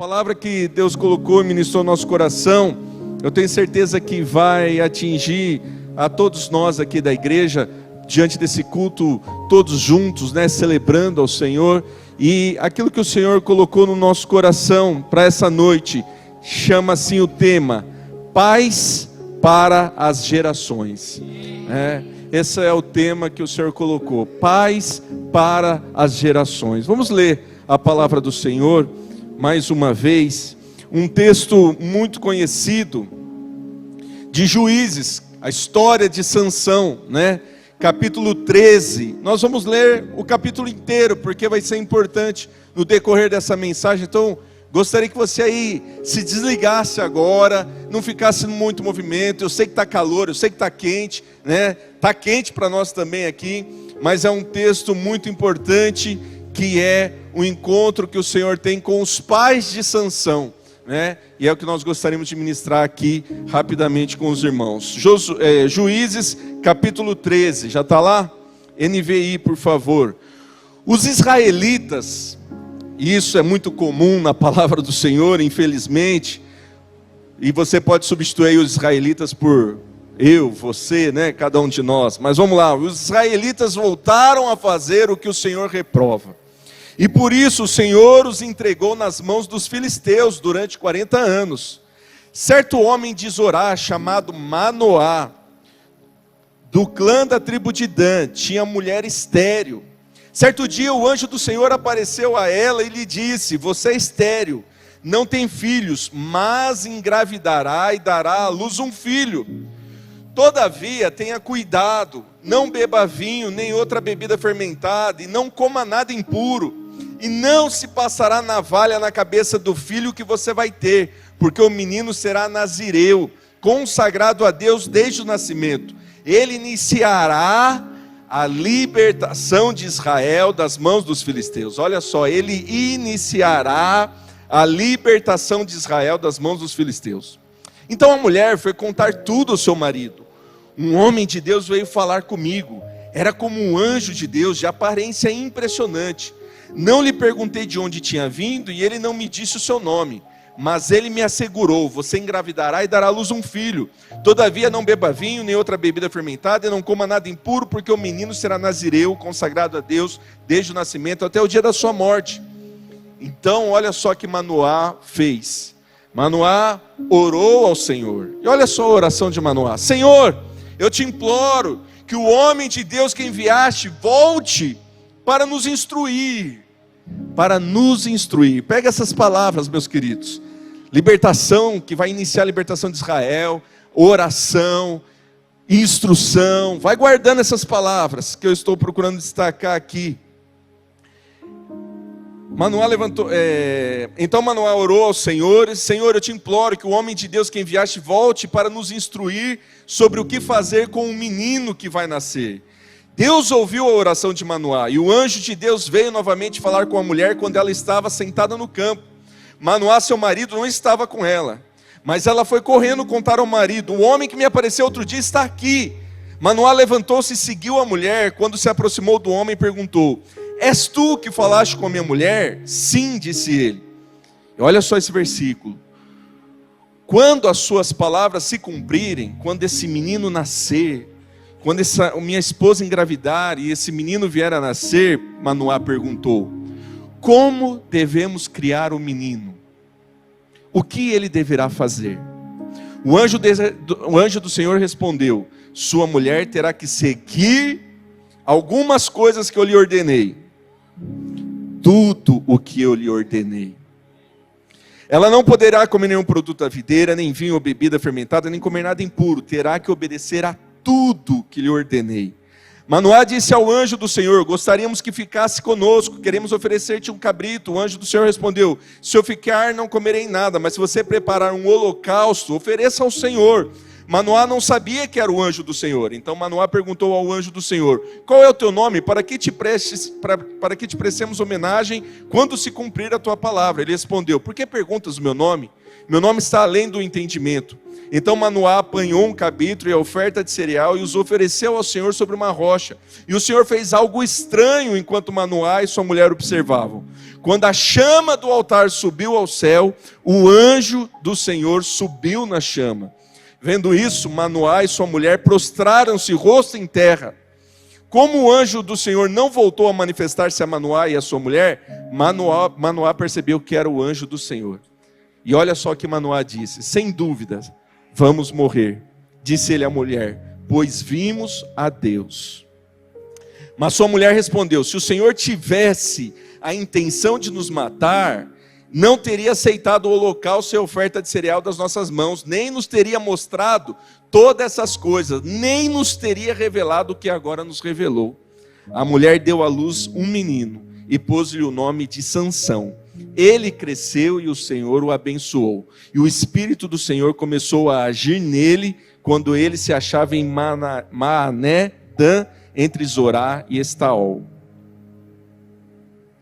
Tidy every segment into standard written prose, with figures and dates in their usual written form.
palavra que Deus colocou e ministrou no nosso coração, eu tenho certeza que vai atingir a todos nós aqui da igreja, diante desse culto, todos juntos, celebrando ao Senhor. E aquilo que o Senhor colocou no nosso coração para essa noite, chama assim o tema: paz para as gerações. Esse é o tema que o Senhor colocou, paz para as gerações. Vamos ler a palavra do Senhor mais uma vez, um texto muito conhecido de Juízes, a história de Sansão, capítulo 13. Nós vamos ler o capítulo inteiro, porque vai ser importante no decorrer dessa mensagem. Então, gostaria que você aí se desligasse agora, não ficasse muito movimento. Eu sei que está calor, eu sei que está quente, Está quente para nós também aqui, mas é um texto muito importante, que é o encontro que o Senhor tem com os pais de Sansão, E é o que nós gostaríamos de ministrar aqui rapidamente com os irmãos. Juízes capítulo 13, já está lá? NVI, por favor. Os israelitas, e isso é muito comum na palavra do Senhor, infelizmente, e você pode substituir os israelitas por eu, você, cada um de nós, mas vamos lá. Os israelitas voltaram a fazer o que o Senhor reprova, e por isso o Senhor os entregou nas mãos dos filisteus durante 40 anos. Certo homem de Zorá, chamado Manoá, do clã da tribo de Dan, tinha mulher estéril. Certo dia o anjo do Senhor apareceu a ela e lhe disse: você é estéril, não tem filhos, mas engravidará e dará à luz um filho. Todavia tenha cuidado, não beba vinho nem outra bebida fermentada, e não coma nada impuro, e não se passará navalha na cabeça do filho que você vai ter, porque o menino será nazireu, consagrado a Deus desde o nascimento. Ele iniciará a libertação de Israel das mãos dos filisteus. Olha só, ele iniciará a libertação de Israel das mãos dos filisteus. Então a mulher foi contar tudo ao seu marido. Um homem de Deus veio falar comigo. Era como um anjo de Deus, de aparência impressionante. Não lhe perguntei de onde tinha vindo, e ele não me disse o seu nome. Mas ele me assegurou: você engravidará e dará à luz um filho. Todavia não beba vinho, nem outra bebida fermentada, e não coma nada impuro, porque o menino será nazireu, consagrado a Deus, desde o nascimento até o dia da sua morte. Então olha só que Manoá fez. Manoá orou ao Senhor. E olha só a oração de Manoá: Senhor, eu te imploro que o homem de Deus que enviaste volte para nos instruir. Para nos instruir. Pega essas palavras, meus queridos. Libertação, que vai iniciar a libertação de Israel. Oração, instrução. Vai guardando essas palavras que eu estou procurando destacar aqui. Manoá levantou, então Manoá orou ao Senhor: Senhor, eu te imploro que o homem de Deus que enviaste volte para nos instruir sobre o que fazer com o menino que vai nascer. Deus ouviu a oração de Manoá, e o anjo de Deus veio novamente falar com a mulher quando ela estava sentada no campo. Manoá, seu marido, não estava com ela, mas ela foi correndo contar ao marido: o homem que me apareceu outro dia está aqui. Manoá levantou-se e seguiu a mulher. Quando se aproximou do homem, perguntou: és tu que falaste com a minha mulher? Sim, disse ele. E olha só esse versículo: quando as suas palavras se cumprirem, quando esse menino nascer, quando minha esposa engravidar e esse menino vier a nascer, Manoá perguntou: como devemos criar o menino? O que ele deverá fazer? O anjo do Senhor respondeu: sua mulher terá que seguir algumas coisas que eu lhe ordenei. Tudo o que eu lhe ordenei. Ela não poderá comer nenhum produto da videira, nem vinho ou bebida fermentada, nem comer nada impuro. Terá que obedecer a tudo que lhe ordenei. Manoá disse ao anjo do Senhor: gostaríamos que ficasse conosco, queremos oferecer-te um cabrito. O anjo do Senhor respondeu: se eu ficar, não comerei nada, mas se você preparar um holocausto, ofereça ao Senhor. Manoá não sabia que era o anjo do Senhor. Então Manoá perguntou ao anjo do Senhor: qual é o teu nome, para que te prestemos homenagem quando se cumprir a tua palavra? Ele respondeu: por que perguntas o meu nome? Meu nome está além do entendimento. Então Manoá apanhou um cabrito e a oferta de cereal e os ofereceu ao Senhor sobre uma rocha. E o Senhor fez algo estranho enquanto Manoá e sua mulher observavam. Quando a chama do altar subiu ao céu, o anjo do Senhor subiu na chama. Vendo isso, Manoá e sua mulher prostraram-se rosto em terra. Como o anjo do Senhor não voltou a manifestar-se a Manoá e a sua mulher, Manoá percebeu que era o anjo do Senhor. E olha só o que Manoá disse: sem dúvidas, vamos morrer. Disse ele à mulher: pois vimos a Deus. Mas sua mulher respondeu: se o Senhor tivesse a intenção de nos matar, não teria aceitado o holocausto e a oferta de cereal das nossas mãos, nem nos teria mostrado todas essas coisas, nem nos teria revelado o que agora nos revelou. A mulher deu à luz um menino e pôs-lhe o nome de Sansão. Ele cresceu e o Senhor o abençoou. E o Espírito do Senhor começou a agir nele quando ele se achava em Maané-Dan, entre Zorá e Estaol.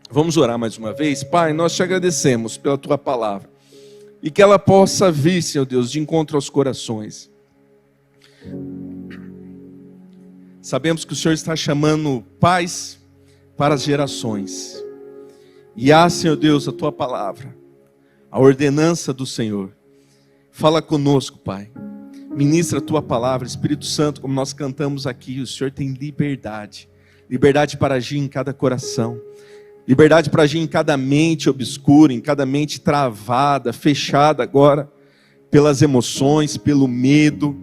Vamos orar mais uma vez? Pai, nós te agradecemos pela tua palavra. E que ela possa vir, Senhor Deus, de encontro aos corações. Sabemos que o Senhor está chamando pais para as gerações. E há, Senhor Deus, a tua palavra, a ordenança do Senhor. Fala conosco, Pai. Ministra a tua palavra, Espírito Santo, como nós cantamos aqui. O Senhor tem liberdade. Liberdade para agir em cada coração. Liberdade para agir em cada mente obscura, em cada mente travada, fechada agora, pelas emoções, pelo medo,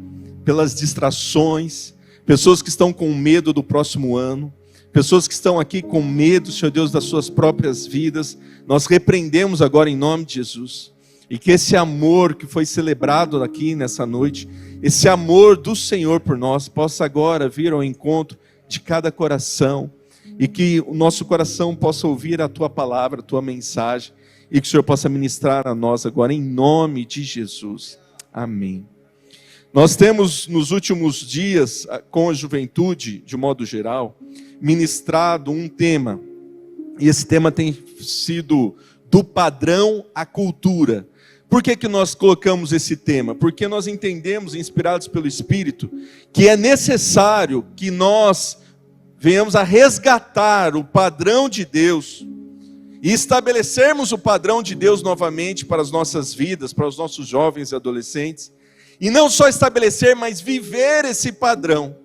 pelas distrações. Pessoas que estão com medo do próximo ano. Pessoas que estão aqui com medo, Senhor Deus, das suas próprias vidas. Nós repreendemos agora em nome de Jesus. E que esse amor que foi celebrado aqui nessa noite, esse amor do Senhor por nós, possa agora vir ao encontro de cada coração. E que o nosso coração possa ouvir a tua palavra, a tua mensagem. E que o Senhor possa ministrar a nós agora em nome de Jesus. Amém. Nós temos nos últimos dias, com a juventude, de modo geral, ministrado um tema. E esse tema tem sido do padrão à cultura. Por que nós colocamos esse tema? Porque nós entendemos, inspirados pelo Espírito, que é necessário que nós venhamos a resgatar o padrão de Deus e estabelecermos o padrão de Deus novamente para as nossas vidas, para os nossos jovens e adolescentes. E não só estabelecer, mas viver esse padrão,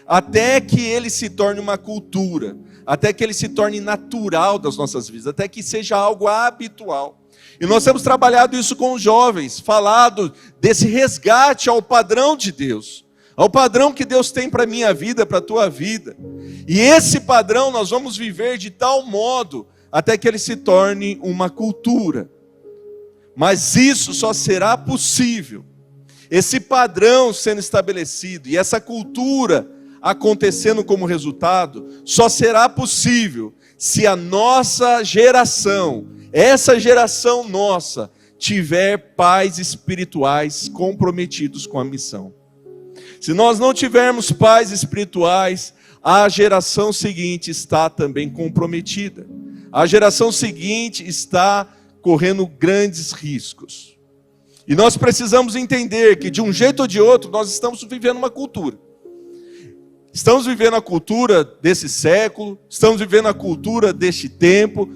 até que ele se torne uma cultura, até que ele se torne natural das nossas vidas, até que seja algo habitual. E nós temos trabalhado isso com os jovens, falado desse resgate ao padrão de Deus, ao padrão que Deus tem para a minha vida, para a tua vida. E esse padrão nós vamos viver de tal modo, até que ele se torne uma cultura. Mas isso só será possível, esse padrão sendo estabelecido e essa cultura acontecendo como resultado, só será possível se a nossa geração, essa geração nossa, tiver pais espirituais comprometidos com a missão. Se nós não tivermos pais espirituais, a geração seguinte está também comprometida. A geração seguinte está correndo grandes riscos. E nós precisamos entender que de um jeito ou de outro nós estamos vivendo uma cultura. Estamos vivendo a cultura desse século, estamos vivendo a cultura deste tempo.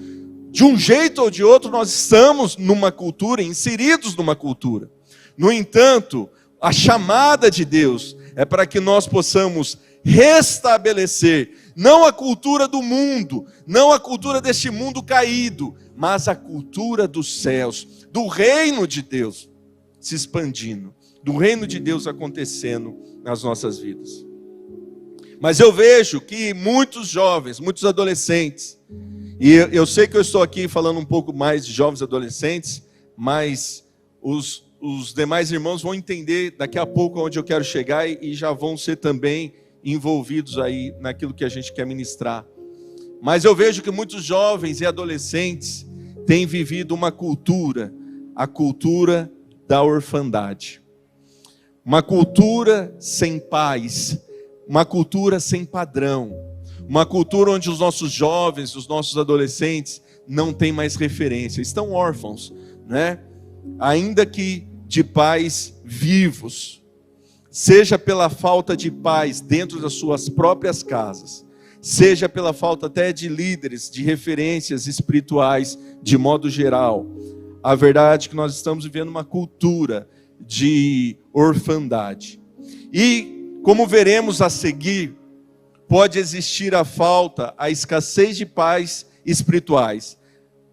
De um jeito ou de outro nós estamos numa cultura, inseridos numa cultura. No entanto, a chamada de Deus é para que nós possamos restabelecer, não a cultura do mundo, não a cultura deste mundo caído, mas a cultura dos céus, do reino de Deus se expandindo, do reino de Deus acontecendo nas nossas vidas. Mas eu vejo que muitos jovens, muitos adolescentes, e eu sei que eu estou aqui falando um pouco mais de jovens e adolescentes, mas os demais irmãos vão entender daqui a pouco onde eu quero chegar e já vão ser também envolvidos aí naquilo que a gente quer ministrar. Mas eu vejo que muitos jovens e adolescentes têm vivido uma cultura, a cultura da orfandade. Uma cultura sem paz, uma cultura sem padrão, uma cultura onde os nossos jovens, os nossos adolescentes não têm mais referência, estão órfãos, né? Ainda que de pais vivos, seja pela falta de paz dentro das suas próprias casas, seja pela falta até de líderes, de referências espirituais de modo geral. A verdade é que nós estamos vivendo uma cultura de orfandade. E, como veremos a seguir, pode existir a falta, a escassez de pais espirituais,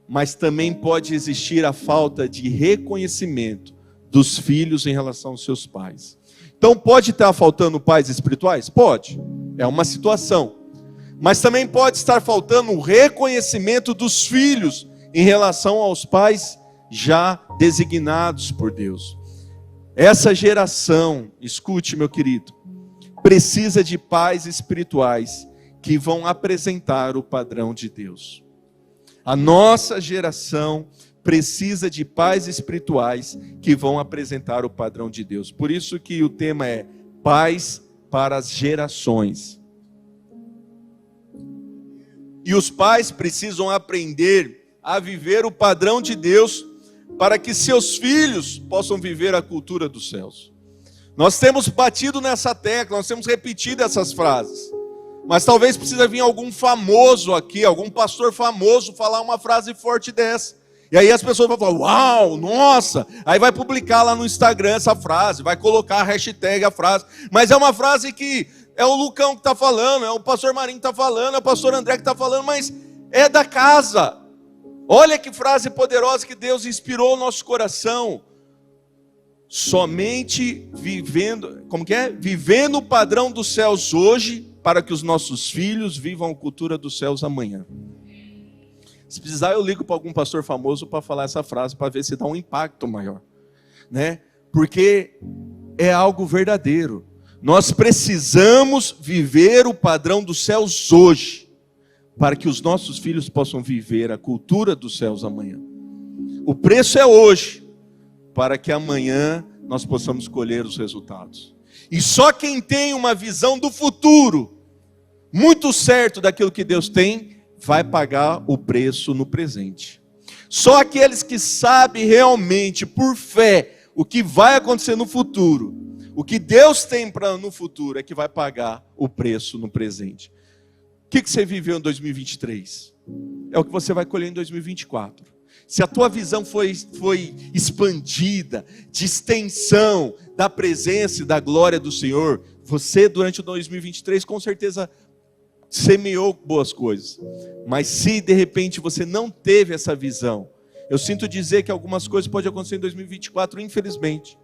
mas também pode existir a falta de reconhecimento dos filhos em relação aos seus pais. Então pode estar faltando pais espirituais? Pode, é uma situação. Mas também pode estar faltando o reconhecimento dos filhos em relação aos pais já designados por Deus. Essa geração, escute meu querido, precisa de pais espirituais que vão apresentar o padrão de Deus. A nossa geração precisa de pais espirituais que vão apresentar o padrão de Deus. Por isso que o tema é pais para as gerações. E os pais precisam aprender a viver o padrão de Deus para que seus filhos possam viver a cultura dos céus. Nós temos batido nessa tecla, nós temos repetido essas frases. Mas talvez precisa vir algum famoso aqui, algum pastor famoso falar uma frase forte dessa. E aí as pessoas vão falar, uau, nossa. Aí vai publicar lá no Instagram essa frase, vai colocar a hashtag a frase. Mas é uma frase que é o Lucão que está falando, é o pastor Marinho que está falando, é o pastor André que está falando, mas é da casa. Olha que frase poderosa que Deus inspirou no nosso coração. Somente vivendo, como que é? Vivendo o padrão dos céus hoje, para que os nossos filhos vivam a cultura dos céus amanhã. Se precisar, eu ligo para algum pastor famoso para falar essa frase, para ver se dá um impacto maior, né? Porque é algo verdadeiro. Nós precisamos viver o padrão dos céus hoje, para que os nossos filhos possam viver a cultura dos céus amanhã. O preço é hoje, para que amanhã nós possamos colher os resultados. E só quem tem uma visão do futuro, muito certo daquilo que Deus tem, vai pagar o preço no presente. Só aqueles que sabem realmente, por fé, o que vai acontecer no futuro, o que Deus tem no futuro, é que vai pagar o preço no presente. O que você viveu em 2023? É o que você vai colher em 2024. Se a tua visão foi expandida, de extensão da presença e da glória do Senhor, você durante o 2023 com certeza semeou boas coisas. Mas se de repente você não teve essa visão, eu sinto dizer que algumas coisas podem acontecer em 2024, infelizmente.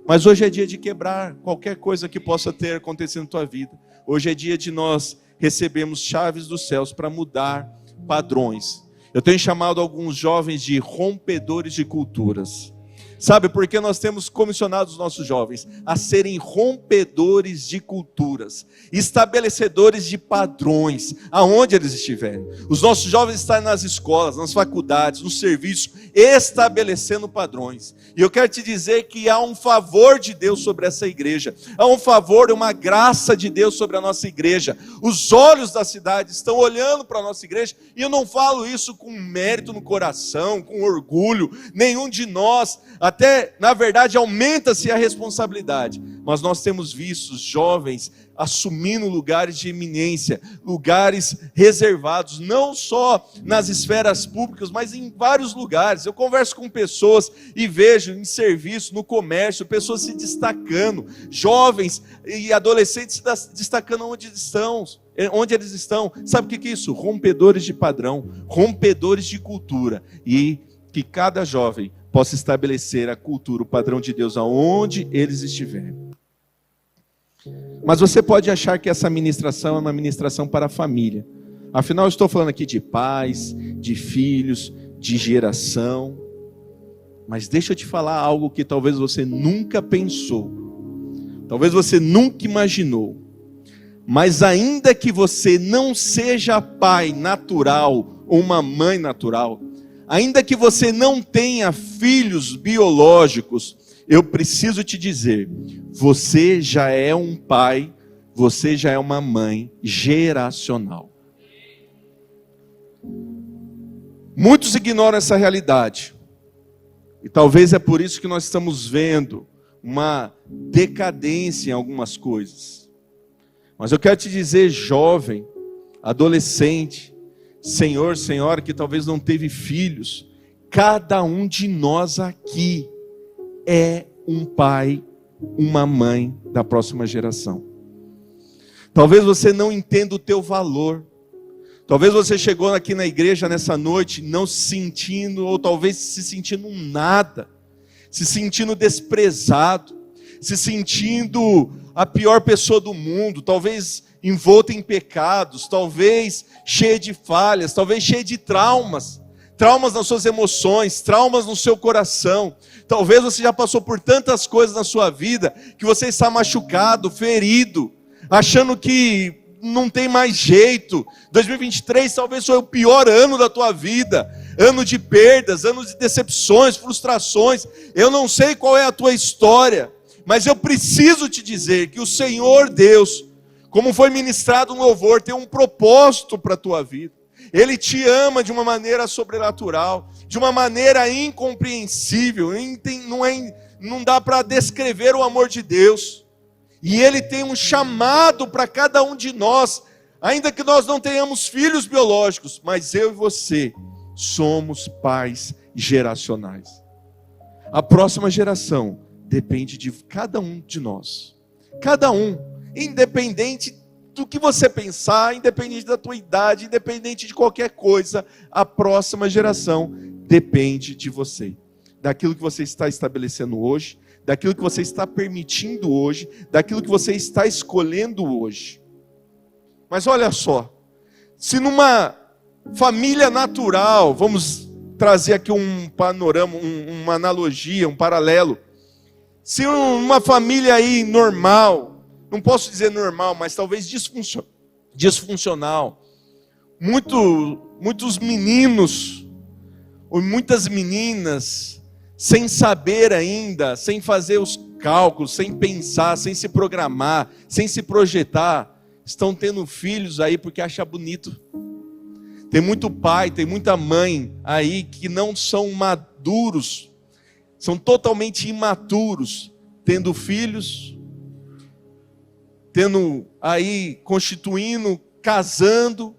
Mas hoje é dia de quebrar qualquer coisa que possa ter acontecido na tua vida. Hoje é dia de nós recebermos chaves dos céus para mudar padrões. Eu tenho chamado alguns jovens de rompedores de culturas. Sabe por que nós temos comissionado os nossos jovens a serem rompedores de culturas, estabelecedores de padrões, aonde eles estiverem. Os nossos jovens estão nas escolas, nas faculdades, no serviço, estabelecendo padrões. E eu quero te dizer que há um favor de Deus sobre essa igreja, há um favor, uma graça de Deus sobre a nossa igreja. Os olhos da cidade estão olhando para a nossa igreja, e eu não falo isso com mérito no coração, com orgulho, nenhum de nós. Até, na verdade, aumenta-se a responsabilidade. Mas nós temos visto jovens assumindo lugares de eminência, lugares reservados, não só nas esferas públicas, mas em vários lugares. Eu converso com pessoas e vejo em serviço, no comércio, pessoas se destacando, jovens e adolescentes se destacando onde eles estão. Sabe o que é isso? Rompedores de padrão, rompedores de cultura. E que cada jovem possa estabelecer a cultura, o padrão de Deus aonde eles estiverem. Mas você pode achar que essa ministração é uma ministração para a família. Afinal, eu estou falando aqui de pais, de filhos, de geração. Mas deixa eu te falar algo que talvez você nunca pensou. Talvez você nunca imaginou. Mas ainda que você não seja pai natural ou uma mãe natural, ainda que você não tenha filhos biológicos, eu preciso te dizer, você já é um pai, você já é uma mãe geracional. Muitos ignoram essa realidade. E talvez é por isso que nós estamos vendo uma decadência em algumas coisas. Mas eu quero te dizer, jovem, adolescente, senhor, senhora que talvez não teve filhos, cada um de nós aqui é um pai, uma mãe da próxima geração. Talvez você não entenda o teu valor. Talvez você chegou aqui na igreja nessa noite não se sentindo, ou talvez se sentindo um nada, se sentindo desprezado, se sentindo a pior pessoa do mundo, talvez envolta em pecados, talvez cheia de falhas, talvez cheia de traumas nas suas emoções, traumas no seu coração. Talvez você já passou por tantas coisas na sua vida, que você está machucado, ferido, achando que não tem mais jeito. 2023 talvez foi o pior ano da tua vida, ano de perdas, ano de decepções, frustrações. Eu não sei qual é a tua história, mas eu preciso te dizer que o Senhor Deus, como foi ministrado no louvor, tem um propósito para a tua vida. Ele te ama de uma maneira sobrenatural, de uma maneira incompreensível, não dá para descrever o amor de Deus. E Ele tem um chamado para cada um de nós, ainda que nós não tenhamos filhos biológicos, mas eu e você somos pais geracionais. A próxima geração depende de cada um de nós. Cada um, independente do que você pensar, independente da tua idade, independente de qualquer coisa, a próxima geração depende de você. Daquilo que você está estabelecendo hoje, daquilo que você está permitindo hoje, daquilo que você está escolhendo hoje. Mas olha só, se numa família natural, vamos trazer aqui um panorama, uma analogia, um paralelo. Se uma família aí normal, não posso dizer normal, mas talvez disfuncional, muitos meninos, ou muitas meninas, sem saber ainda, sem fazer os cálculos, sem pensar, sem se programar, sem se projetar, estão tendo filhos aí porque acham bonito. Tem muito pai, tem muita mãe aí que não são maduros, são totalmente imaturos, tendo filhos, constituindo, casando.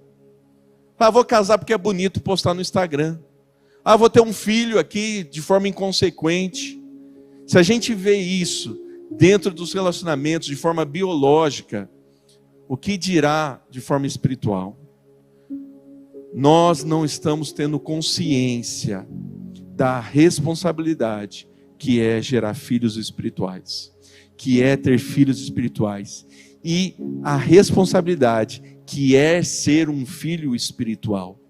Vou casar porque é bonito postar no Instagram. Vou ter um filho aqui de forma inconsequente. Se a gente vê isso dentro dos relacionamentos de forma biológica, o que dirá de forma espiritual? Nós não estamos tendo consciência da responsabilidade que é gerar filhos espirituais, que é ter filhos espirituais, e a responsabilidade que é ser um filho espiritual.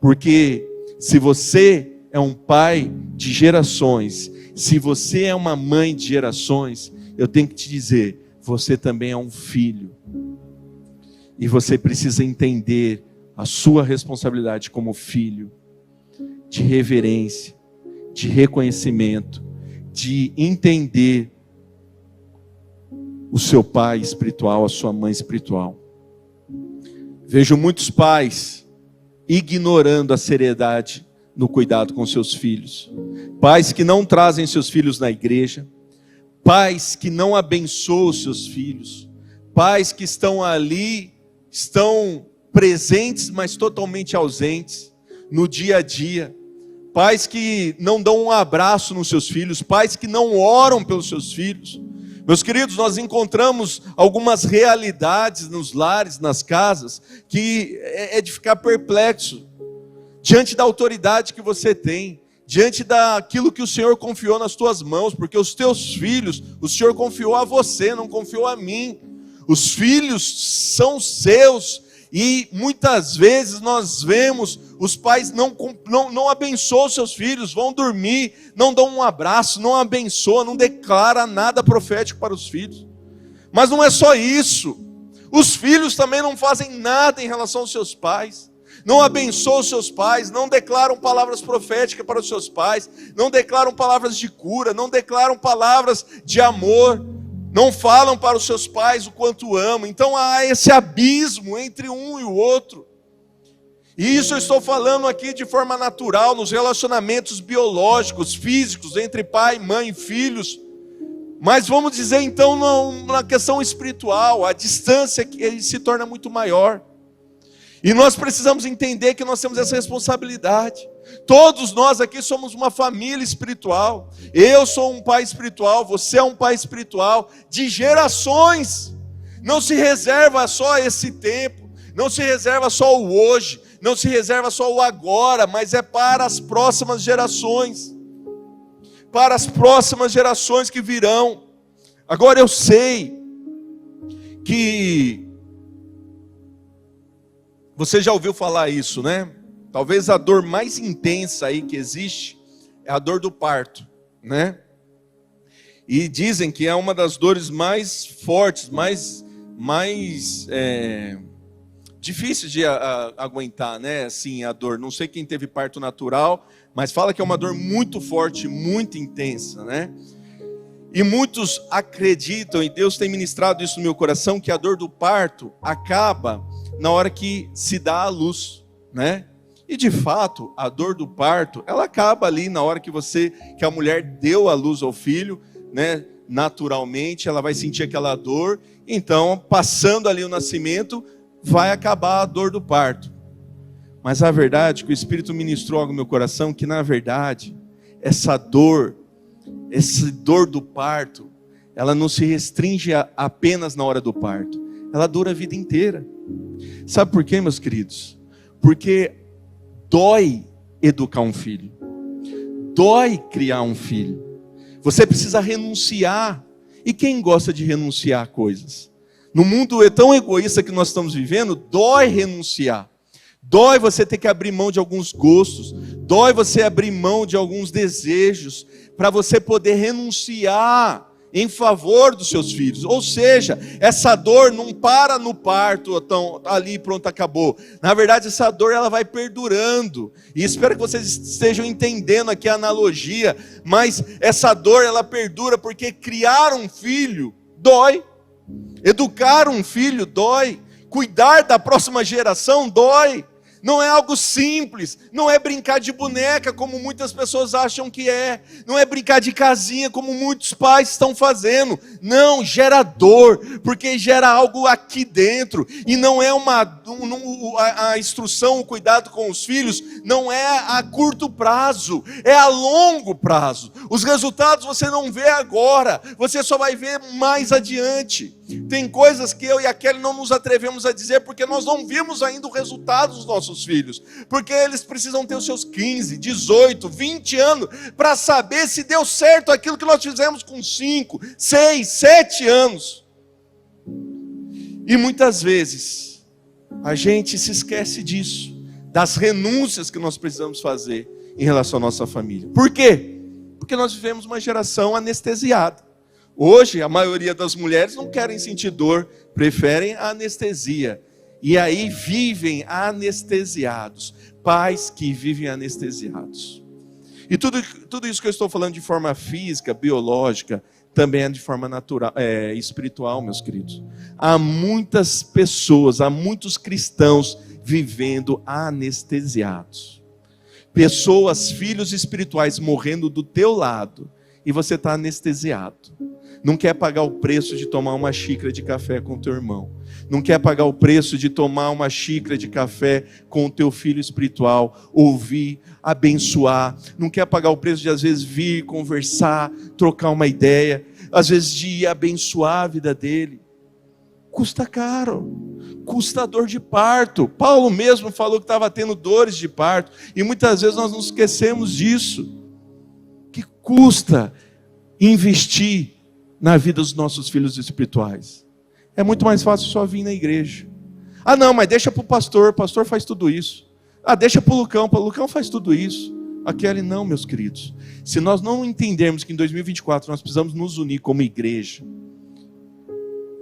Porque se você é um pai de gerações, se você é uma mãe de gerações, eu tenho que te dizer, você também é um filho. E você precisa entender a sua responsabilidade como filho, de reverência, de reconhecimento, de entender o seu pai espiritual, a sua mãe espiritual. Vejo muitos pais ignorando a seriedade no cuidado com seus filhos. Pais que não trazem seus filhos na igreja. Pais que não abençoam seus filhos. Pais que estão ali, estão presentes, mas totalmente ausentes no dia a dia. Pais que não dão um abraço nos seus filhos. Pais que não oram pelos seus filhos. Meus queridos, nós encontramos algumas realidades nos lares, nas casas, que é de ficar perplexo, diante da autoridade que você tem, diante daquilo que o Senhor confiou nas tuas mãos, porque os teus filhos, o Senhor confiou a você, não confiou a mim. Os filhos são seus, e muitas vezes nós vemos os pais não abençoam seus filhos, vão dormir, não dão um abraço, não abençoam, não declara nada profético para os filhos. Mas não é só isso, os filhos também não fazem nada em relação aos seus pais, não abençoam os seus pais, não declaram palavras proféticas para os seus pais, não declaram palavras de cura, não declaram palavras de amor, não falam para os seus pais o quanto amam. Então há esse abismo entre um e o outro. E isso eu estou falando aqui de forma natural, nos relacionamentos biológicos, físicos, entre pai, mãe, filhos. Mas vamos dizer então na questão espiritual, a distância que ele se torna muito maior. E nós precisamos entender que nós temos essa responsabilidade. Todos nós aqui somos uma família espiritual. Eu sou um pai espiritual, você é um pai espiritual de gerações. Não se reserva só esse tempo, não se reserva só o hoje, não se reserva só o agora, mas é para as próximas gerações. Para as próximas gerações que virão. Agora eu sei que você já ouviu falar isso, né? Talvez a dor mais intensa aí que existe é a dor do parto, né? E dizem que é uma das dores mais fortes, mais difíceis de aguentar, né? Assim, a dor. Não sei quem teve parto natural, mas fala que é uma dor muito forte, muito intensa, né? E muitos acreditam, e Deus tem ministrado isso no meu coração, que a dor do parto acaba na hora que se dá à luz, né? E de fato, a dor do parto, ela acaba ali na hora que a mulher deu à luz ao filho, né? Naturalmente, ela vai sentir aquela dor. Então, passando ali o nascimento, vai acabar a dor do parto. Mas a verdade, que o Espírito ministrou algo no meu coração, que na verdade, essa dor do parto, ela não se restringe apenas na hora do parto. Ela dura a vida inteira. Sabe por quê, meus queridos? Porque dói educar um filho. Dói criar um filho. Você precisa renunciar. E quem gosta de renunciar a coisas? No mundo tão egoísta que nós estamos vivendo, dói renunciar. Dói você ter que abrir mão de alguns gostos. Dói você abrir mão de alguns desejos para você poder renunciar em favor dos seus filhos. Ou seja, essa dor não para no parto, então, ali pronto, acabou. Na verdade, essa dor ela vai perdurando. E espero que vocês estejam entendendo aqui a analogia. Mas essa dor ela perdura porque criar um filho dói. Educar um filho dói. Cuidar da próxima geração dói. Não é algo simples, não é brincar de boneca como muitas pessoas acham que é, não é brincar de casinha como muitos pais estão fazendo. Não, gera dor, porque gera algo aqui dentro. E não é a instrução, o cuidado com os filhos, não é a curto prazo, é a longo prazo. Os resultados você não vê agora, você só vai ver mais adiante. Tem coisas que eu e a Kelly não nos atrevemos a dizer porque nós não vimos ainda o resultado dos nossos filhos. Porque eles precisam ter os seus 15, 18, 20 anos para saber se deu certo aquilo que nós fizemos com 5, 6, 7 anos. E muitas vezes a gente se esquece disso, das renúncias que nós precisamos fazer em relação à nossa família. Por quê? Porque nós vivemos uma geração anestesiada. Hoje, a maioria das mulheres não querem sentir dor, preferem a anestesia. E aí vivem anestesiados. Pais que vivem anestesiados. E tudo isso que eu estou falando de forma física, biológica, também é de forma natural, espiritual, meus queridos. Há muitas pessoas, há muitos cristãos vivendo anestesiados. Pessoas, filhos espirituais morrendo do teu lado. E você está anestesiado. Não quer pagar o preço de tomar uma xícara de café com o teu irmão. Não quer pagar o preço de tomar uma xícara de café com o teu filho espiritual. Ouvir, abençoar. Não quer pagar o preço de às vezes vir, conversar, trocar uma ideia. Às vezes de ir abençoar a vida dele. Custa caro. Custa dor de parto. Paulo mesmo falou que estava tendo dores de parto. E muitas vezes nós nos esquecemos disso. Que custa investir na vida dos nossos filhos espirituais. É muito mais fácil só vir na igreja. Ah não, mas deixa para o pastor faz tudo isso. Ah, deixa para o Lucão faz tudo isso. Aquele não, meus queridos. Se nós não entendermos que em 2024 nós precisamos nos unir como igreja,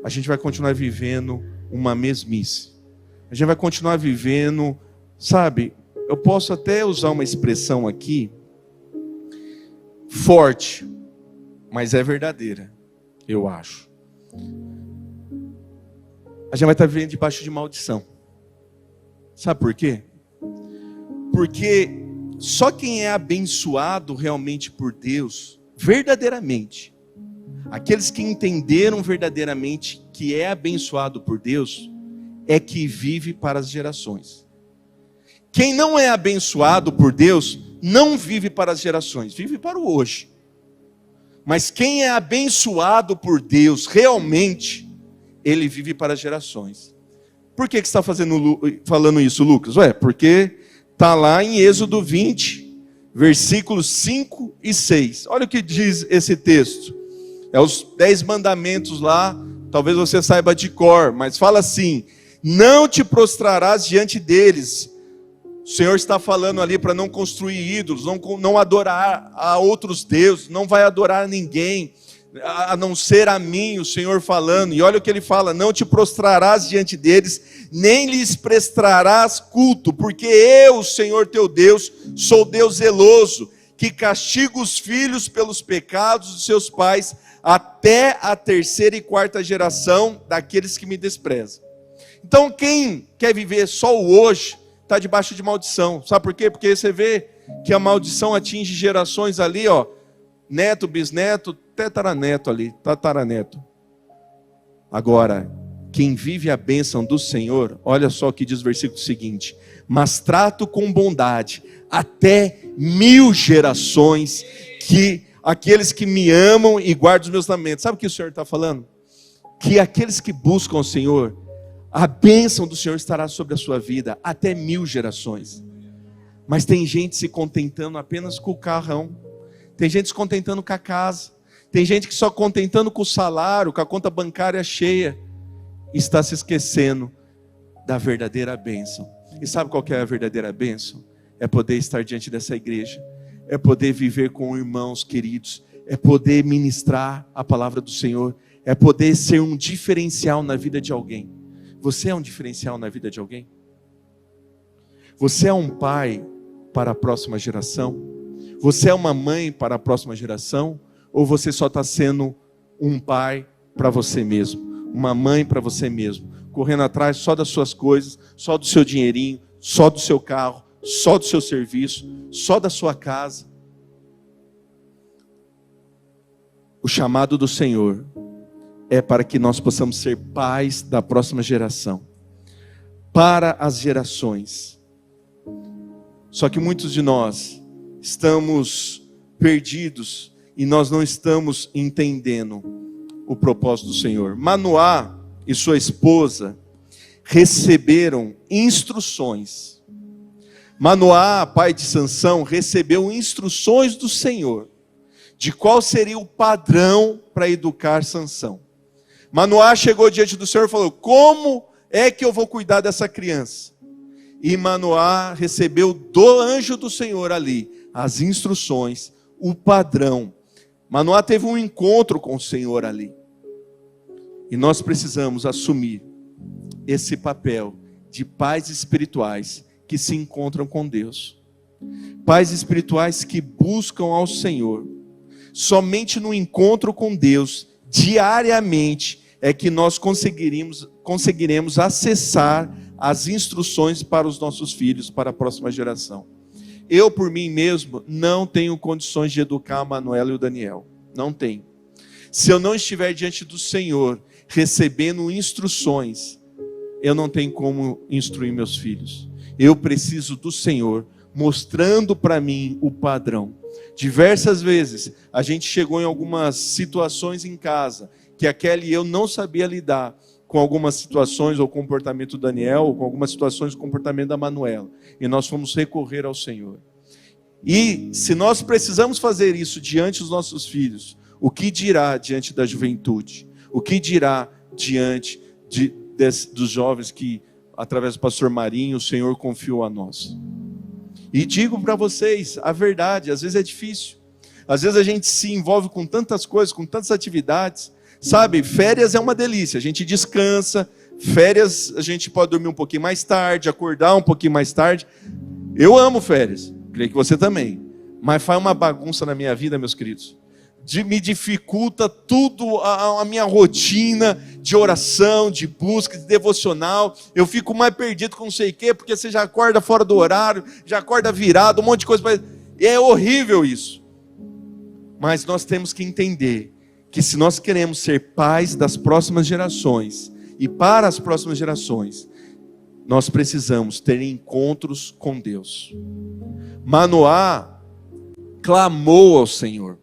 a gente vai continuar vivendo uma mesmice. A gente vai continuar vivendo, sabe, eu posso até usar uma expressão aqui, forte, mas é verdadeira, eu acho. A gente vai estar vivendo debaixo de maldição. Sabe por quê? Porque só quem é abençoado realmente por Deus, verdadeiramente, aqueles que entenderam verdadeiramente que é abençoado por Deus, é que vive para as gerações. Quem não é abençoado por Deus, não vive para as gerações, vive para o hoje. Mas quem é abençoado por Deus, realmente, ele vive para as gerações. Por que você está falando isso, Lucas? Porque está lá em Êxodo 20, versículos 5 e 6. Olha o que diz esse texto. É os 10 mandamentos lá, talvez você saiba de cor, mas fala assim: não te prostrarás diante deles. O Senhor está falando ali para não construir ídolos, não adorar a outros deuses, não vai adorar ninguém, a não ser a mim, o Senhor falando. E olha o que ele fala: não te prostrarás diante deles, nem lhes prestarás culto, porque eu, Senhor teu Deus, sou Deus zeloso, que castiga os filhos pelos pecados dos seus pais, até a 3ª e 4ª geração daqueles que me desprezam. Então quem quer viver só o hoje, está debaixo de maldição. Sabe por quê? Porque você vê que a maldição atinge gerações ali, neto, bisneto, tetaraneto ali, tataraneto. Agora, quem vive a bênção do Senhor, olha só o que diz o versículo seguinte: mas trato com bondade até 1000 gerações, que aqueles que me amam e guardam os meus mandamentos. Sabe o que o Senhor está falando? Que aqueles que buscam o Senhor, a bênção do Senhor estará sobre a sua vida até 1000 gerações. Mas tem gente se contentando apenas com o carrão, tem gente se contentando com a casa, tem gente que só contentando com o salário, com a conta bancária cheia, está se esquecendo da verdadeira bênção. E sabe qual que é a verdadeira bênção? É poder estar diante dessa igreja, é poder viver com irmãos queridos, é poder ministrar a palavra do Senhor, é poder ser um diferencial na vida de alguém. Você é um diferencial na vida de alguém? Você é um pai para a próxima geração? Você é uma mãe para a próxima geração? Ou você só está sendo um pai para você mesmo? Uma mãe para você mesmo? Correndo atrás só das suas coisas, só do seu dinheirinho, só do seu carro, só do seu serviço, só da sua casa? O chamado do Senhor é para que nós possamos ser pais da próxima geração, para as gerações. Só que muitos de nós estamos perdidos e nós não estamos entendendo o propósito do Senhor. Manoá e sua esposa receberam instruções. Manoá, pai de Sansão, recebeu instruções do Senhor de qual seria o padrão para educar Sansão. Manoá chegou diante do Senhor e falou: como é que eu vou cuidar dessa criança? E Manoá recebeu do anjo do Senhor ali as instruções, o padrão. Manoá teve um encontro com o Senhor ali. E nós precisamos assumir esse papel de pais espirituais que se encontram com Deus. Pais espirituais que buscam ao Senhor. Somente no encontro com Deus, diariamente, é que nós conseguiremos acessar as instruções para os nossos filhos, para a próxima geração. Eu, por mim mesmo, não tenho condições de educar a Manuela e o Daniel. Não tenho. Se eu não estiver diante do Senhor, recebendo instruções, eu não tenho como instruir meus filhos. Eu preciso do Senhor, mostrando para mim o padrão. Diversas vezes, a gente chegou em algumas situações em casa, que a Kelly e eu não sabia lidar com algumas situações, ou comportamento do Daniel, ou com algumas situações do comportamento da Manuela. E nós fomos recorrer ao Senhor. E se nós precisamos fazer isso diante dos nossos filhos, o que dirá diante da juventude? O que dirá diante dos jovens que, através do pastor Marinho, o Senhor confiou a nós? E digo para vocês a verdade, às vezes é difícil. Às vezes a gente se envolve com tantas coisas, com tantas atividades. Sabe, férias é uma delícia, a gente descansa. Férias a gente pode dormir um pouquinho mais tarde, acordar um pouquinho mais tarde. Eu amo férias, creio que você também. Mas faz uma bagunça na minha vida, meus queridos. Me dificulta tudo, a minha rotina de oração, de busca, de devocional. Eu fico mais perdido com não sei o quê, porque você já acorda fora do horário, já acorda virado, um monte de coisa. É horrível isso. Mas nós temos que entender que se nós queremos ser pais das próximas gerações, e para as próximas gerações, nós precisamos ter encontros com Deus. Manoá clamou ao Senhor.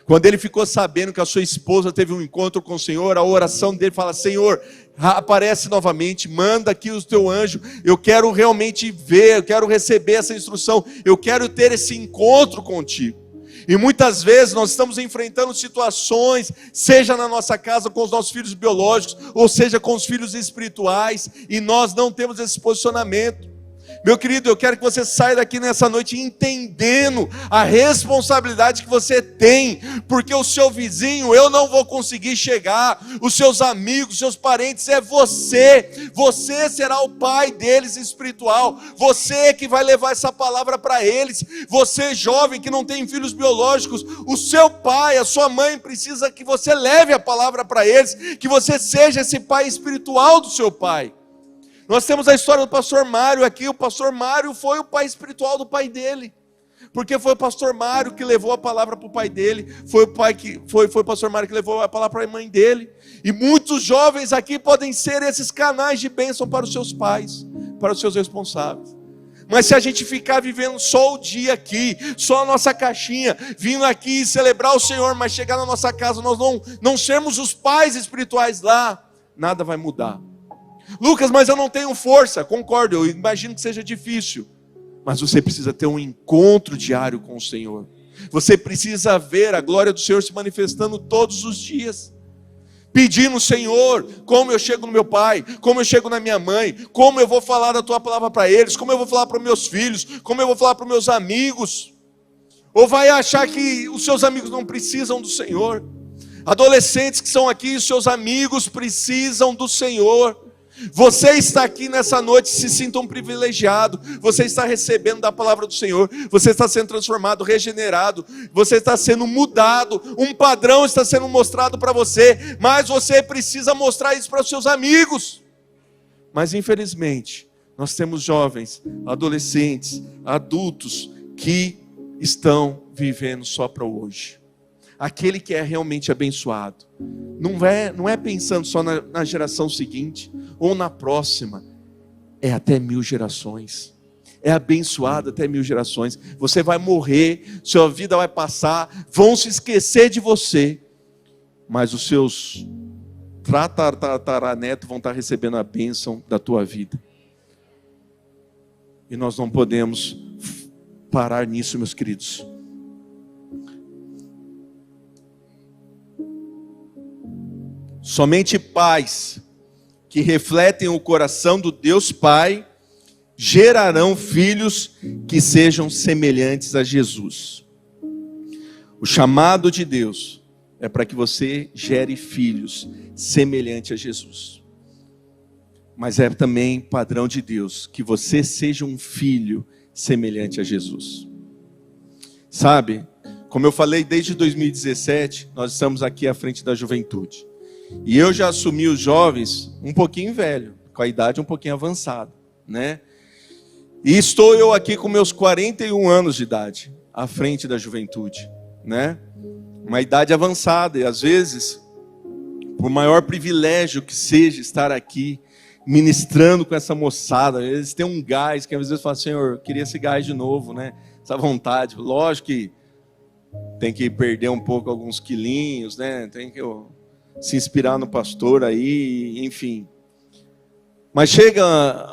Quando ele ficou sabendo que a sua esposa teve um encontro com o Senhor, a oração dele fala: Senhor, aparece novamente, manda aqui o teu anjo, eu quero realmente ver, eu quero receber essa instrução, eu quero ter esse encontro contigo. E muitas vezes nós estamos enfrentando situações, seja na nossa casa com os nossos filhos biológicos, ou seja com os filhos espirituais, e nós não temos esse posicionamento. Meu querido, eu quero que você saia daqui nessa noite entendendo a responsabilidade que você tem, porque o seu vizinho eu não vou conseguir chegar, os seus amigos, seus parentes, é você. Você será o pai deles espiritual, você que vai levar essa palavra para eles. Você jovem que não tem filhos biológicos, o seu pai, a sua mãe precisa que você leve a palavra para eles, que você seja esse pai espiritual do seu pai. Nós temos a história do pastor Mário aqui. O pastor Mário foi o pai espiritual do pai dele, porque foi o pastor Mário que levou a palavra para o pai dele, foi o pastor Mário que levou a palavra para a mãe dele. E muitos jovens aqui podem ser esses canais de bênção para os seus pais, para os seus responsáveis. Mas se a gente ficar vivendo só o dia aqui, só a nossa caixinha, vindo aqui celebrar o Senhor, mas chegar na nossa casa nós não sermos os pais espirituais lá, nada vai mudar. Lucas, mas eu não tenho força. Concordo, eu imagino que seja difícil, mas você precisa ter um encontro diário com o Senhor. Você precisa ver a glória do Senhor se manifestando todos os dias, pedindo: Senhor, como eu chego no meu pai, como eu chego na minha mãe, como eu vou falar da tua palavra para eles, como eu vou falar para os meus filhos, como eu vou falar para os meus amigos. Ou vai achar que os seus amigos não precisam do Senhor? Adolescentes que são aqui, os seus amigos precisam do Senhor. Você está aqui nessa noite, se sinta um privilegiado. Você está recebendo da palavra do Senhor, você está sendo transformado, regenerado, você está sendo mudado, um padrão está sendo mostrado para você, mas você precisa mostrar isso para os seus amigos. Mas infelizmente nós temos jovens, adolescentes, adultos que estão vivendo só para o hoje. Aquele que é realmente abençoado não é pensando só na geração seguinte ou na próxima, é até 1000 gerações, é abençoado até 1000 gerações. Você vai morrer, sua vida vai passar, vão se esquecer de você, mas os seus tataranetos vão estar recebendo a bênção da tua vida. E nós não podemos parar nisso, meus queridos. Somente pais que refletem o coração do Deus Pai gerarão filhos que sejam semelhantes a Jesus. O chamado de Deus é para que você gere filhos semelhantes a Jesus. Mas é também padrão de Deus que você seja um filho semelhante a Jesus. Sabe, como eu falei, desde 2017, nós estamos aqui à frente da juventude. E eu já assumi os jovens um pouquinho velho, com a idade um pouquinho avançada, né? E estou eu aqui com meus 41 anos de idade, à frente da juventude, né? Uma idade avançada, e às vezes, por maior privilégio que seja estar aqui, ministrando com essa moçada, eles têm um gás, que às vezes falam: Senhor, eu queria esse gás de novo, né? Essa vontade. Lógico que tem que perder um pouco, alguns quilinhos, né? Tem que se inspirar no pastor aí, enfim. Mas chega,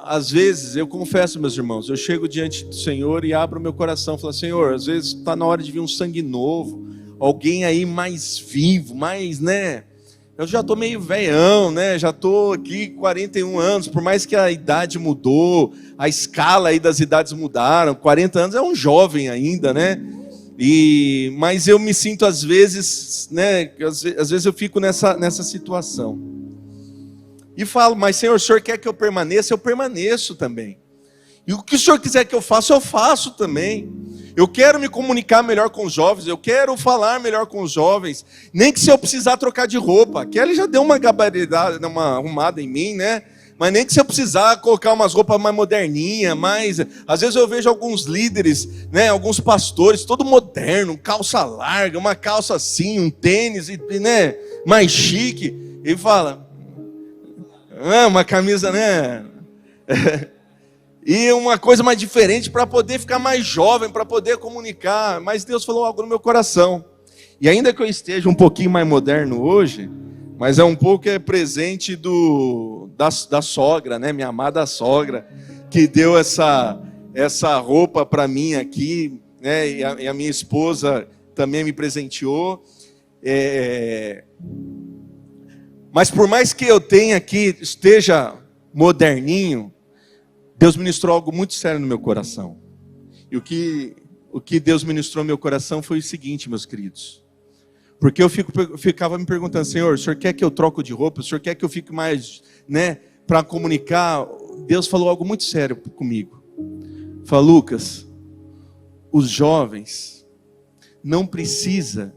às vezes, eu confesso, meus irmãos, eu chego diante do Senhor e abro meu coração, falo: Senhor, às vezes está na hora de vir um sangue novo, alguém aí mais vivo, mais, né? Eu já estou meio velhão, né? Já estou aqui 41 anos, por mais que a idade mudou, a escala aí das idades mudaram, 40 anos é um jovem ainda, né? Mas eu me sinto às vezes, né? Às vezes eu fico nessa situação. E falo: mas Senhor, o Senhor quer que eu permaneça? Eu permaneço também. E o que o Senhor quiser que eu faço também. Eu quero me comunicar melhor com os jovens, eu quero falar melhor com os jovens, nem que se eu precisar trocar de roupa. A Kelly já deu uma gabaridade, uma arrumada em mim, né? Mas nem que se eu precisar colocar umas roupas mais moderninhas, às vezes eu vejo alguns líderes, né, alguns pastores, todo moderno, calça larga, uma calça assim, um tênis, né, mais chique, e fala: uma camisa, né? e uma coisa mais diferente para poder ficar mais jovem, para poder comunicar. Mas Deus falou algo no meu coração. E ainda que eu esteja um pouquinho mais moderno hoje, mas é um pouco presente da sogra, né? Minha amada sogra, que deu essa roupa para mim aqui, né? E a minha esposa também me presenteou. Mas por mais que eu tenha aqui, esteja moderninho, Deus ministrou algo muito sério no meu coração. E o que Deus ministrou no meu coração foi o seguinte, meus queridos. Porque eu ficava me perguntando, Senhor, o Senhor quer que eu troque de roupa? O Senhor quer que eu fique mais, né, para comunicar? Deus falou algo muito sério comigo. Falou, Lucas, os jovens não precisam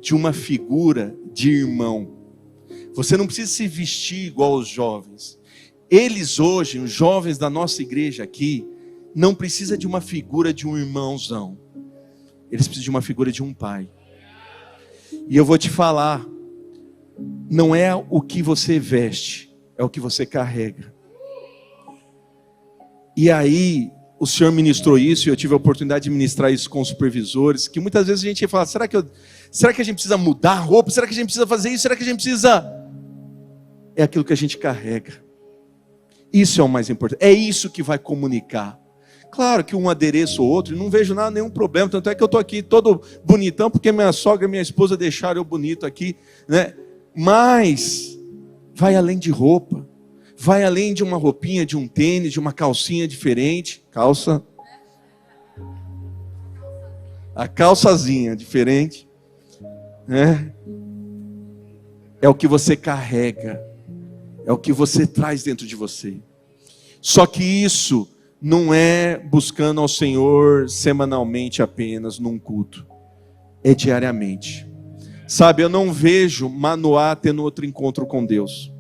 de uma figura de irmão. Você não precisa se vestir igual aos jovens. Eles hoje, os jovens da nossa igreja aqui, não precisam de uma figura de um irmãozão. Eles precisam de uma figura de um pai. E eu vou te falar, não é o que você veste, é o que você carrega. E aí, o Senhor ministrou isso, e eu tive a oportunidade de ministrar isso com os supervisores, que muitas vezes a gente fala, será que a gente precisa mudar a roupa? Será que a gente precisa fazer isso? Será que a gente precisa... É aquilo que a gente carrega. Isso é o mais importante. É isso que vai comunicar. Claro que um adereço ou outro, não vejo nenhum problema. Tanto é que eu estou aqui todo bonitão, porque minha sogra e minha esposa deixaram eu bonito aqui, né? Mas vai além de roupa. Vai além de uma roupinha, de um tênis, de uma calcinha diferente. Calça. A calçazinha diferente. Né? É o que você carrega. É o que você traz dentro de você. Só que isso não é buscando ao Senhor semanalmente apenas num culto. É diariamente. Sabe, eu não vejo Manoá tendo outro encontro com Deus.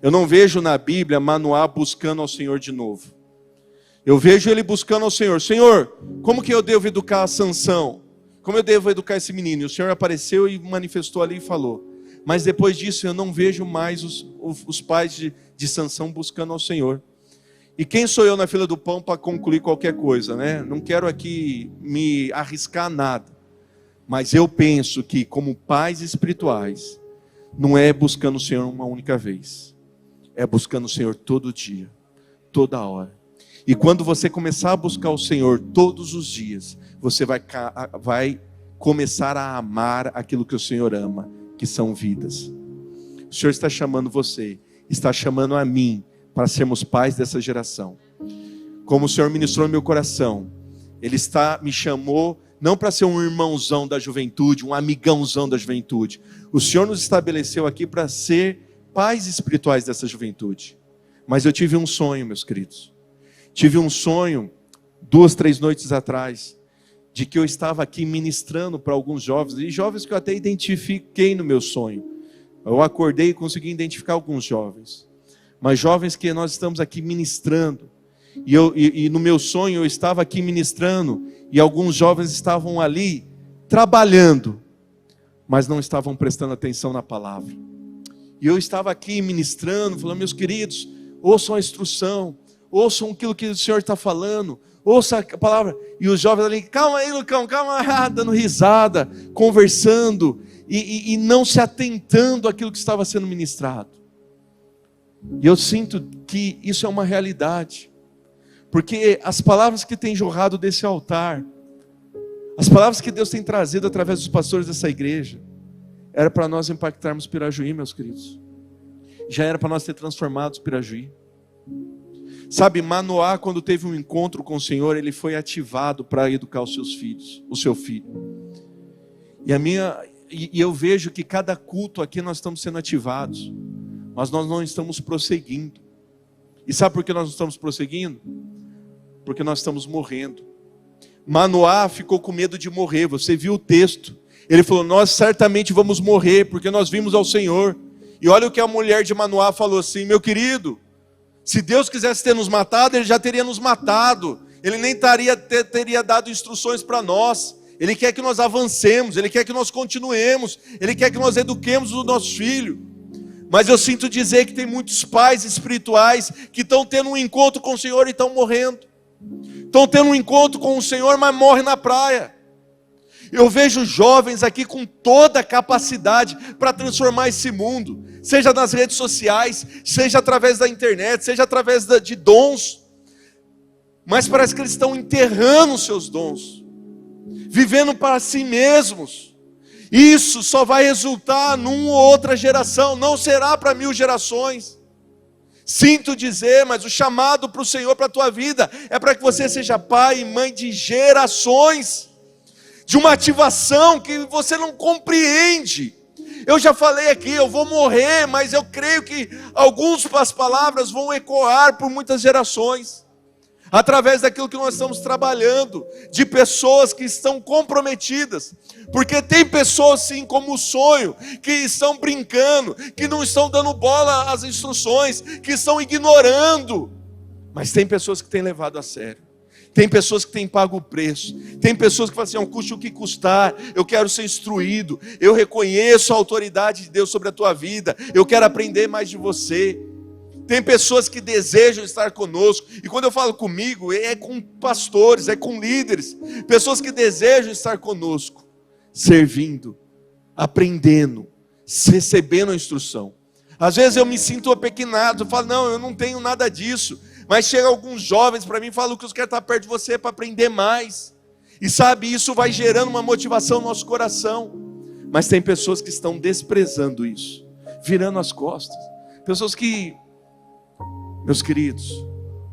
Eu não vejo na Bíblia Manoá buscando ao Senhor de novo. Eu vejo ele buscando ao Senhor. Senhor, como que eu devo educar a Sansão? Como eu devo educar esse menino? E o Senhor apareceu e manifestou ali e falou. Mas depois disso eu não vejo mais os pais de Sansão buscando ao Senhor. E quem sou eu na fila do pão para concluir qualquer coisa, né? Não quero aqui me arriscar nada. Mas eu penso que como pais espirituais, não é buscando o Senhor uma única vez. É buscando o Senhor todo dia, toda hora. E quando você começar a buscar o Senhor todos os dias, você vai começar a amar aquilo que o Senhor ama, que são vidas. O Senhor está chamando você, está chamando a mim, para sermos pais dessa geração. Como o Senhor ministrou no meu coração, Ele me chamou, não para ser um irmãozão da juventude, um amigãozão da juventude. O Senhor nos estabeleceu aqui para ser pais espirituais dessa juventude. Mas eu tive um sonho, meus queridos. Tive um sonho, 2, 3 noites atrás, de que eu estava aqui ministrando para alguns jovens, e jovens que eu até identifiquei no meu sonho. Eu acordei e consegui identificar alguns jovens. Mas jovens que nós estamos aqui ministrando. E no meu sonho eu estava aqui ministrando, e alguns jovens estavam ali trabalhando, mas não estavam prestando atenção na palavra. E eu estava aqui ministrando, falando, meus queridos, ouçam a instrução, ouçam aquilo que o Senhor está falando, ouça a palavra. E os jovens ali, calma aí, Lucão, calma, dando risada, conversando, e não se atentando àquilo que estava sendo ministrado. E eu sinto que isso é uma realidade, porque as palavras que têm jorrado desse altar, as palavras que Deus tem trazido através dos pastores dessa igreja, era para nós impactarmos Pirajuí, meus queridos. Já era para nós ter transformado Pirajuí. Sabe, Manoá, quando teve um encontro com o Senhor, ele foi ativado para educar os seus filhos, o seu filho. E eu vejo que cada culto aqui nós estamos sendo ativados, mas nós não estamos prosseguindo. E sabe por que nós não estamos prosseguindo? Porque nós estamos morrendo. Manoá ficou com medo de morrer, você viu o texto. Ele falou, nós certamente vamos morrer, porque nós vimos ao Senhor. E olha o que a mulher de Manoá falou assim, meu querido, se Deus quisesse ter nos matado, Ele já teria nos matado. Ele nem teria dado instruções para nós. Ele quer que nós avancemos, Ele quer que nós continuemos, Ele quer que nós eduquemos o nosso filho. Mas eu sinto dizer que tem muitos pais espirituais que estão tendo um encontro com o Senhor e estão morrendo. Estão tendo um encontro com o Senhor, mas morrem na praia. Eu vejo jovens aqui com toda a capacidade para transformar esse mundo, seja nas redes sociais, seja através da internet, seja através de dons, mas parece que eles estão enterrando os seus dons, vivendo para si mesmos. Isso só vai resultar numa ou outra geração, não será para 1000 gerações. Sinto dizer, mas o chamado para o Senhor, para a tua vida, é para que você seja pai e mãe de gerações, de uma ativação que você não compreende. Eu já falei aqui, eu vou morrer, mas eu creio que algumas palavras vão ecoar por muitas gerações, através daquilo que nós estamos trabalhando, de pessoas que estão comprometidas, porque tem pessoas sim como o sonho, que estão brincando, que não estão dando bola às instruções, que estão ignorando, mas tem pessoas que têm levado a sério, tem pessoas que têm pago o preço, tem pessoas que falam assim, custe o que custar, eu quero ser instruído, eu reconheço a autoridade de Deus sobre a tua vida, eu quero aprender mais de você. Tem pessoas que desejam estar conosco, e quando eu falo comigo, é com pastores, é com líderes, pessoas que desejam estar conosco, servindo, aprendendo, recebendo a instrução. Às vezes eu me sinto apequenado, eu falo, não, eu não tenho nada disso, mas chegam alguns jovens para mim e falam que eu quero estar perto de você para aprender mais, e sabe, isso vai gerando uma motivação no nosso coração, mas tem pessoas que estão desprezando isso, virando as costas, pessoas que, meus queridos,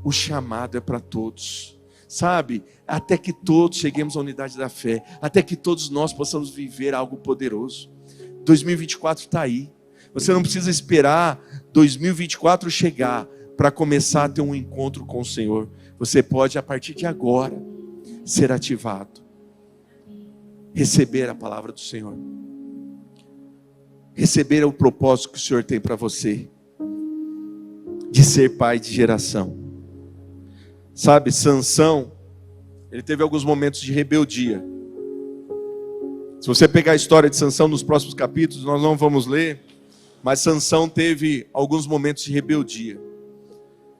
o chamado é para todos, sabe? Até que todos cheguemos à unidade da fé, até que todos nós possamos viver algo poderoso. 2024 está aí. Você não precisa esperar 2024 chegar para começar a ter um encontro com o Senhor. Você pode, a partir de agora, ser ativado, receber a palavra do Senhor, receber o propósito que o Senhor tem para você, de ser pai de geração. Sabe, Sansão, ele teve alguns momentos de rebeldia. Se você pegar a história de Sansão nos próximos capítulos, nós não vamos ler, mas Sansão teve alguns momentos de rebeldia.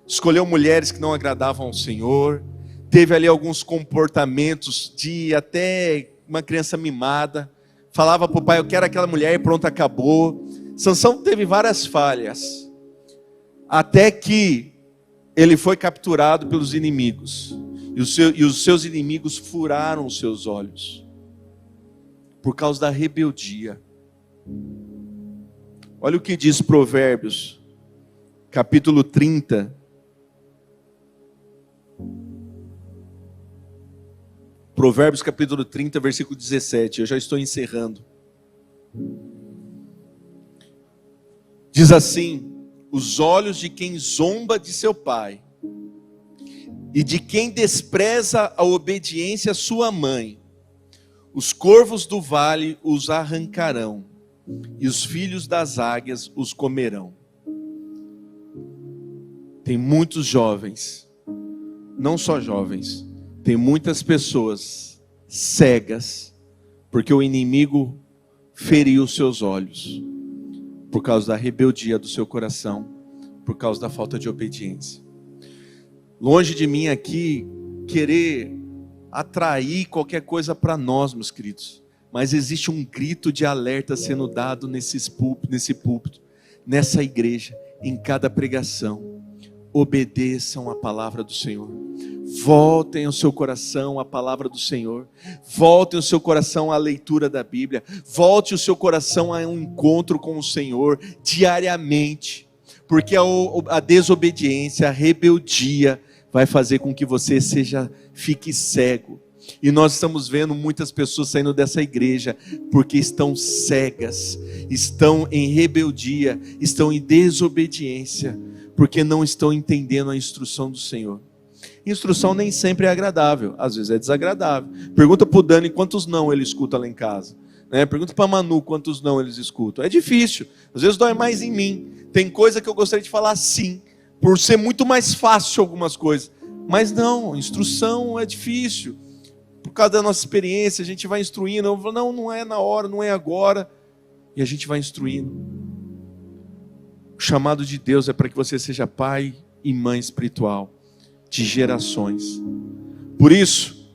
Escolheu mulheres que não agradavam ao Senhor, teve ali alguns comportamentos de até uma criança mimada, falava para o pai, eu quero aquela mulher e pronto, acabou. Sansão teve várias falhas, até que ele foi capturado pelos inimigos, e os seus inimigos furaram os seus olhos, por causa da rebeldia. Olha o que diz Provérbios, capítulo 30, Provérbios capítulo 30, versículo 17, eu já estou encerrando. Diz assim, os olhos de quem zomba de seu pai, e de quem despreza a obediência à sua mãe, os corvos do vale os arrancarão, e os filhos das águias os comerão. Tem muitos jovens, não só jovens, tem muitas pessoas cegas, porque o inimigo feriu os seus olhos, por causa da rebeldia do seu coração, por causa da falta de obediência. Longe de mim aqui querer atrair qualquer coisa para nós, meus queridos, mas existe um grito de alerta sendo dado nesse púlpito, nessa igreja, em cada pregação. Obedeçam a palavra do Senhor, voltem o seu coração à palavra do Senhor, voltem o seu coração à leitura da Bíblia, volte o seu coração a um encontro com o Senhor diariamente, porque a desobediência, a rebeldia vai fazer com que você fique cego. E nós estamos vendo muitas pessoas saindo dessa igreja porque estão cegas, estão em rebeldia, estão em desobediência, porque não estão entendendo a instrução do Senhor. Instrução nem sempre é agradável, às vezes é desagradável. Pergunta para o Dani quantos não ele escuta lá em casa, né? Pergunta para a Manu quantos não eles escutam. É difícil, às vezes dói mais em mim. Tem coisa que eu gostaria de falar sim, por ser muito mais fácil algumas coisas, mas não, instrução é difícil. Por causa da nossa experiência, a gente vai instruindo. Eu falo, não é na hora, não é agora. E a gente vai instruindo. O chamado de Deus é para que você seja pai e mãe espiritual de gerações. Por isso,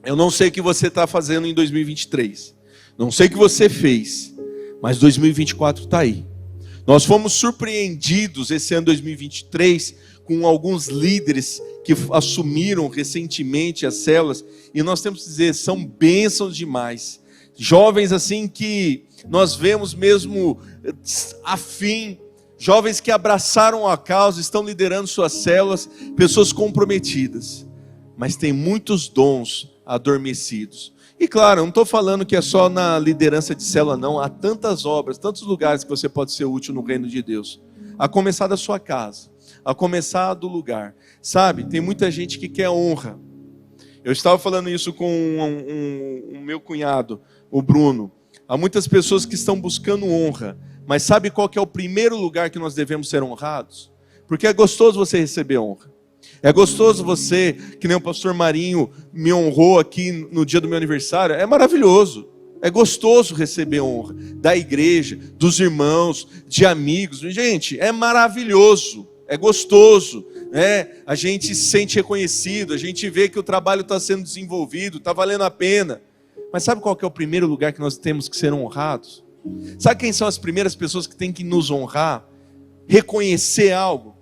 eu não sei o que você está fazendo em 2023. Não sei o que você fez. Mas 2024 está aí. Nós fomos surpreendidos esse ano 2023 com alguns líderes que assumiram recentemente as células. E nós temos que dizer, são bênçãos demais. Jovens assim que nós vemos mesmo afim. Jovens que abraçaram a causa, estão liderando suas células. Pessoas comprometidas. Mas tem muitos dons adormecidos. E claro, eu não estou falando que é só na liderança de célula, não. Há tantas obras, tantos lugares que você pode ser útil no reino de Deus. A começar da sua casa, a começar do lugar. Sabe, tem muita gente que quer honra. Eu estava falando isso com o meu cunhado, o Bruno. Há muitas pessoas que estão buscando honra. Mas sabe qual que é o primeiro lugar que nós devemos ser honrados? Porque é gostoso você receber honra. É gostoso você, que nem o pastor Marinho me honrou aqui no dia do meu aniversário. É maravilhoso. É gostoso receber honra da igreja, dos irmãos, de amigos. Gente, é maravilhoso. É gostoso. A gente se sente reconhecido. A gente vê que o trabalho está sendo desenvolvido. Está valendo a pena. Mas sabe qual que é o primeiro lugar que nós temos que ser honrados? Sabe quem são as primeiras pessoas que têm que nos honrar? Reconhecer algo?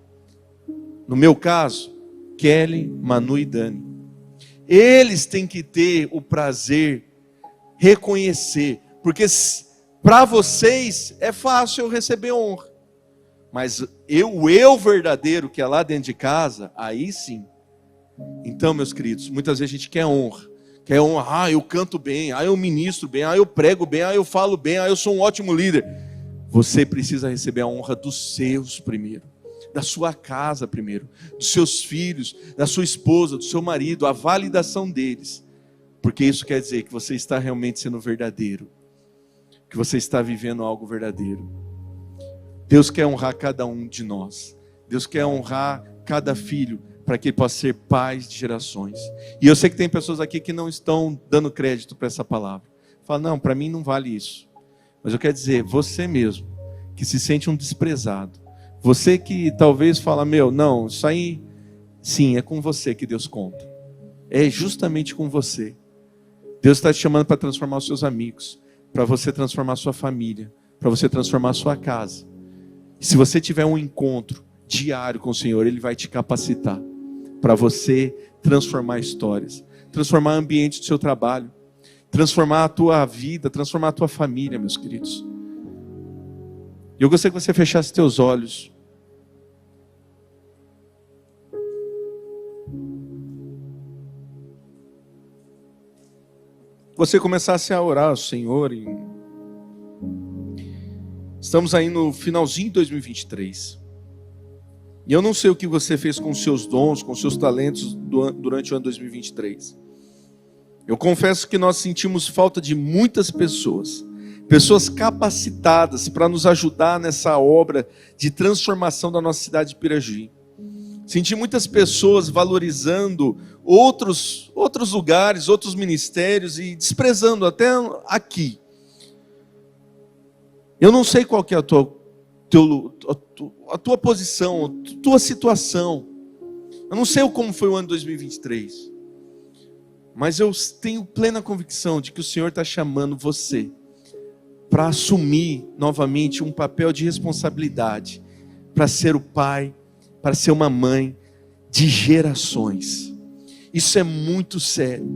No meu caso, Kelly, Manu e Dani. Eles têm que ter o prazer, reconhecer. Porque para vocês é fácil eu receber honra. Mas o eu verdadeiro que é lá dentro de casa, aí sim. Então, meus queridos, muitas vezes a gente quer honra. Quer honra, eu canto bem, eu ministro bem, eu prego bem, eu falo bem, eu sou um ótimo líder. Você precisa receber a honra dos seus primeiro. Da sua casa primeiro, dos seus filhos, da sua esposa, do seu marido, a validação deles. Porque isso quer dizer que você está realmente sendo verdadeiro. Que você está vivendo algo verdadeiro. Deus quer honrar cada um de nós. Deus quer honrar cada filho, para que ele possa ser pai de gerações. E eu sei que tem pessoas aqui que não estão dando crédito para essa palavra. Fala, não, para mim não vale isso. Mas eu quero dizer, você mesmo, que se sente um desprezado. Você que talvez fala, não, isso aí, sim, é com você que Deus conta. É justamente com você. Deus está te chamando para transformar os seus amigos, para você transformar a sua família, para você transformar a sua casa. E se você tiver um encontro diário com o Senhor, Ele vai te capacitar para você transformar histórias, transformar ambiente do seu trabalho, transformar a tua vida, transformar a tua família, meus queridos. Eu gostaria que você fechasse teus olhos. Você começasse a orar ao Senhor. Estamos aí no finalzinho de 2023. E eu não sei o que você fez com os seus dons, com os seus talentos durante o ano 2023. Eu confesso que nós sentimos falta de muitas pessoas. Pessoas capacitadas para nos ajudar nessa obra de transformação da nossa cidade de Pirajuí. Senti muitas pessoas valorizando outros lugares, outros ministérios e desprezando até aqui. Eu não sei qual que é a tua posição, a tua situação. Eu não sei como foi o ano 2023. Mas eu tenho plena convicção de que o Senhor está chamando você para assumir novamente um papel de responsabilidade, para ser o pai, para ser uma mãe de gerações. Isso é muito sério.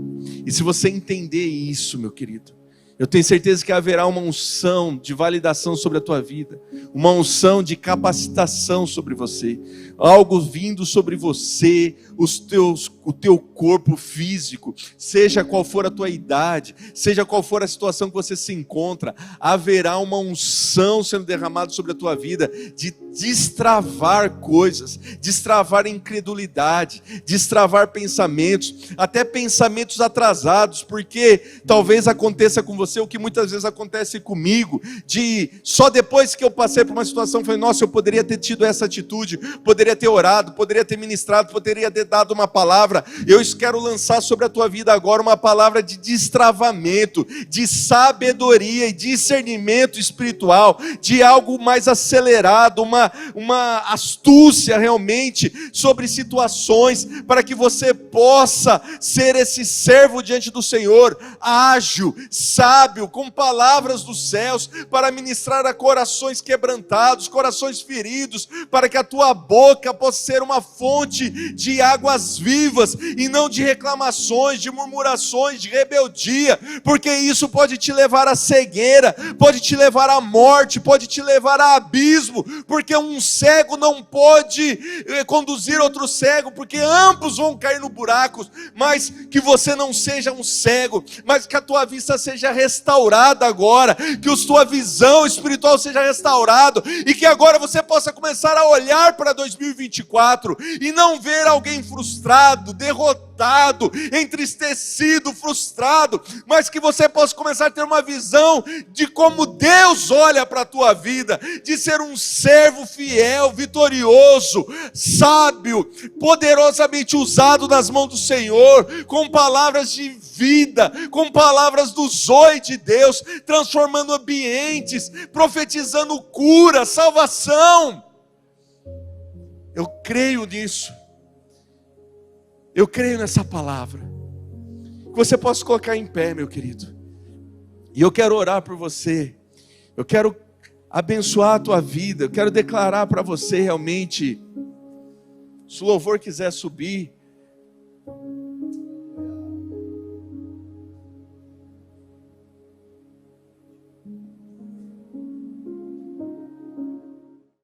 E se você entender isso, meu querido, eu tenho certeza que haverá uma unção de validação sobre a tua vida, uma unção de capacitação sobre você, algo vindo sobre você, o teu corpo físico, seja qual for a tua idade, seja qual for a situação que você se encontra, haverá uma unção sendo derramada sobre a tua vida, de destravar coisas, destravar incredulidade, destravar pensamentos, até pensamentos atrasados, porque talvez aconteça com você o que muitas vezes acontece comigo, de só depois que eu passei por uma situação, eu falei, nossa, eu poderia ter tido essa atitude, poderia ter orado, poderia ter ministrado, poderia ter dado uma palavra. Eu quero lançar sobre a tua vida agora uma palavra de destravamento, de sabedoria e discernimento espiritual, de algo mais acelerado, uma uma astúcia realmente sobre situações, para que você possa ser esse servo diante do Senhor, ágil, sábio, com palavras dos céus, para ministrar a corações quebrantados, corações feridos, para que a tua boca possa ser uma fonte de águas vivas, e não de reclamações, de murmurações, de rebeldia, porque isso pode te levar à cegueira, pode te levar à morte, pode te levar a abismo, porque um cego não pode conduzir outro cego, porque ambos vão cair no buraco. Mas que você não seja um cego, mas que a tua vista seja restaurada agora, que a tua visão espiritual seja restaurada, e que agora você possa começar a olhar para 2024 e não ver alguém frustrado, derrotado, entristecido, frustrado, mas que você possa começar a ter uma visão de como Deus olha para a tua vida, de ser um servo fiel, vitorioso, sábio, poderosamente usado nas mãos do Senhor, com palavras de vida, com palavras do zoe de Deus, transformando ambientes, profetizando cura, salvação. Eu creio nisso. Eu creio nessa palavra. Que você possa colocar em pé, meu querido. E eu quero orar por você. Eu quero abençoar a tua vida. Eu quero declarar para você realmente. Se o louvor quiser subir,